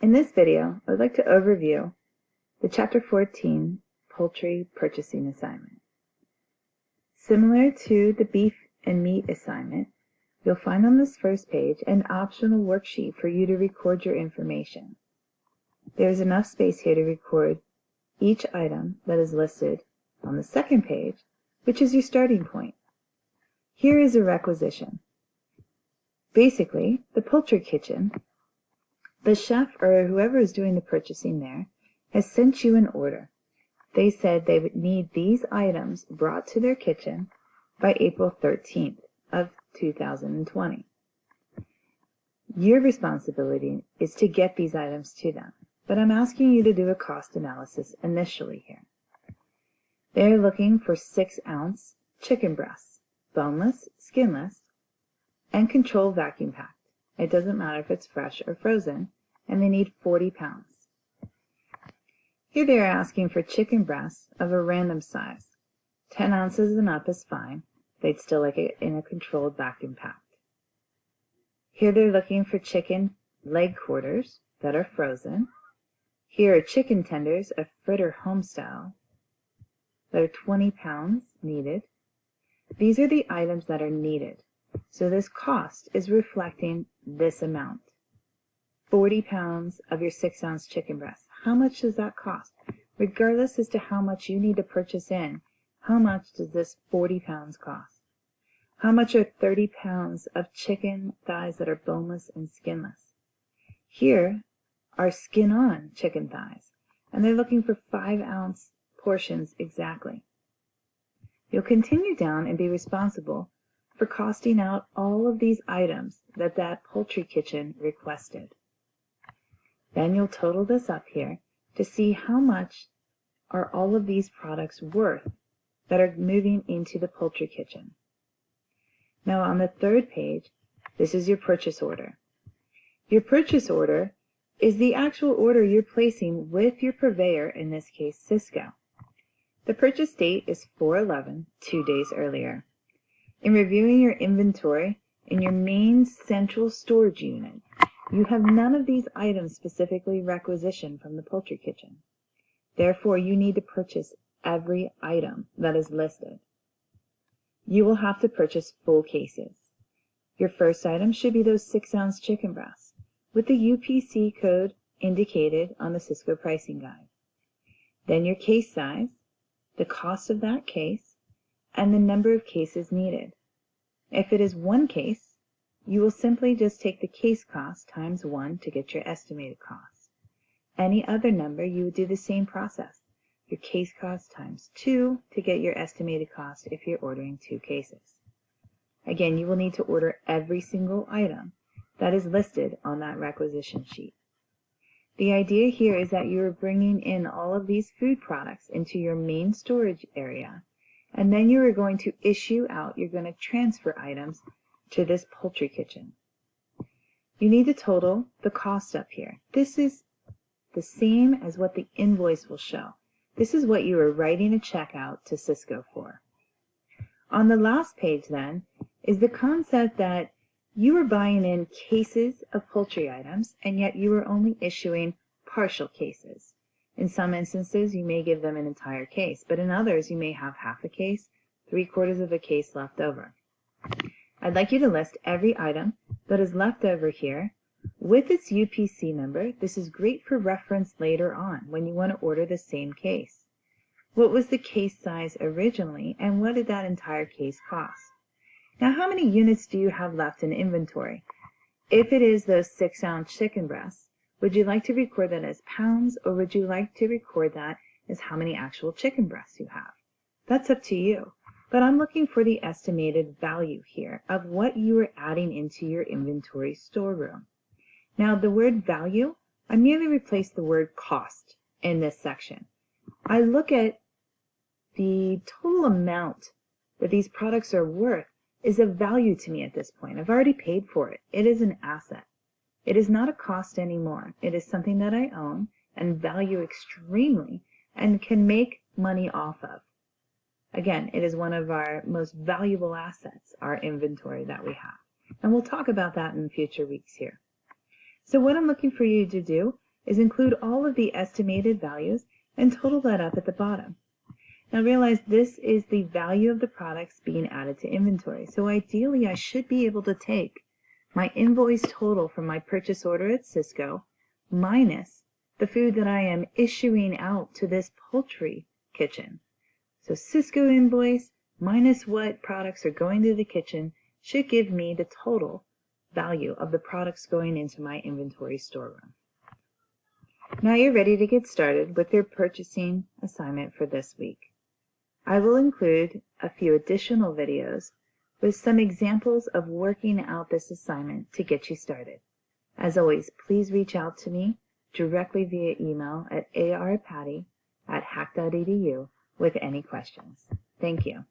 In this video, I would like to overview the Chapter 14 Poultry Purchasing Assignment. Similar to the beef and meat assignment, you'll find on this first page an optional worksheet for you to record your information. There is enough space here to record each item that is listed on the second page, which is your starting point. Here is a requisition. Basically, the poultry kitchen, the chef or whoever is doing the purchasing there, has sent you an order. They said they would need these items brought to their kitchen by April 13th of 2020. Your responsibility is to get these items to them, but I'm asking you to do a cost analysis initially here. They're looking for 6-ounce chicken breasts, boneless, skinless, and controlled vacuum packed. It doesn't matter if it's fresh or frozen, and they need 40 pounds. Here they are asking for chicken breasts of a random size. 10 ounces and up is fine. They'd still like it in a controlled vacuum packed. Here they're looking for chicken leg quarters that are frozen. Here are chicken tenders, a fritter home style, that are 20 pounds needed. These are the items that are needed. So this cost is reflecting this amount. 40 pounds of your 6-ounce chicken breast. How much does that cost? Regardless as to how much you need to purchase in, how much does this 40 pounds cost? How much are 30 pounds of chicken thighs that are boneless and skinless? Here are skin-on chicken thighs, and they're looking for 5-ounce portions exactly. You'll continue down and be responsible for costing out all of these items that poultry kitchen requested. Then you'll total this up here to see how much are all of these products worth that are moving into the poultry kitchen. Now on the third page, this is your purchase order. Your purchase order is the actual order you're placing with your purveyor, in this case Sysco. The purchase date is 4/11, 2 days earlier. In reviewing your inventory in your main central storage unit, you have none of these items specifically requisitioned from the poultry kitchen. Therefore, you need to purchase every item that is listed. You will have to purchase full cases. Your first item should be those 6-ounce chicken breasts with the UPC code indicated on the Sysco pricing guide. Then your case size, the cost of that case, and the number of cases needed. If it is 1 case, you will simply just take the case cost times 1 to get your estimated cost. Any other number, you would do the same process. Your case cost times 2 to get your estimated cost if you're ordering 2 cases. Again, you will need to order every single item that is listed on that requisition sheet. The idea here is that you are bringing in all of these food products into your main storage area, and then you are going to issue out, you're going to transfer items to this poultry kitchen. You need to total the cost up here. This is the same as what the invoice will show. This is what you are writing a check out to Sysco for. On the last page then is the concept that you are buying in cases of poultry items, and yet you are only issuing partial cases. In some instances, you may give them an entire case, but in others, you may have half a case, 3/4 of a case left over. I'd like you to list every item that is left over here with its UPC number. This is great for reference later on when you want to order the same case. What was the case size originally, and what did that entire case cost? Now, how many units do you have left in inventory? If it is those 6-ounce chicken breasts, would you like to record that as pounds, or would you like to record that as how many actual chicken breasts you have? That's up to you. But I'm looking for the estimated value here of what you are adding into your inventory storeroom. Now, the word value, I merely replaced the word cost in this section. I look at the total amount that these products are worth is of value to me at this point. I've already paid for it. It is an asset. It is not a cost anymore. It is something that I own and value extremely and can make money off of. Again, it is one of our most valuable assets, our inventory that we have. And we'll talk about that in future weeks here. So what I'm looking for you to do is include all of the estimated values and total that up at the bottom. Now realize this is the value of the products being added to inventory. So ideally, I should be able to take my invoice total from my purchase order at Sysco minus the food that I am issuing out to this poultry kitchen. So Sysco invoice minus what products are going to the kitchen should give me the total value of the products going into my inventory storeroom. Now you're ready to get started with your purchasing assignment for this week. I will include a few additional videos with some examples of working out this assignment to get you started. As always, please reach out to me directly via email at arpatty@hack.edu with any questions. Thank you.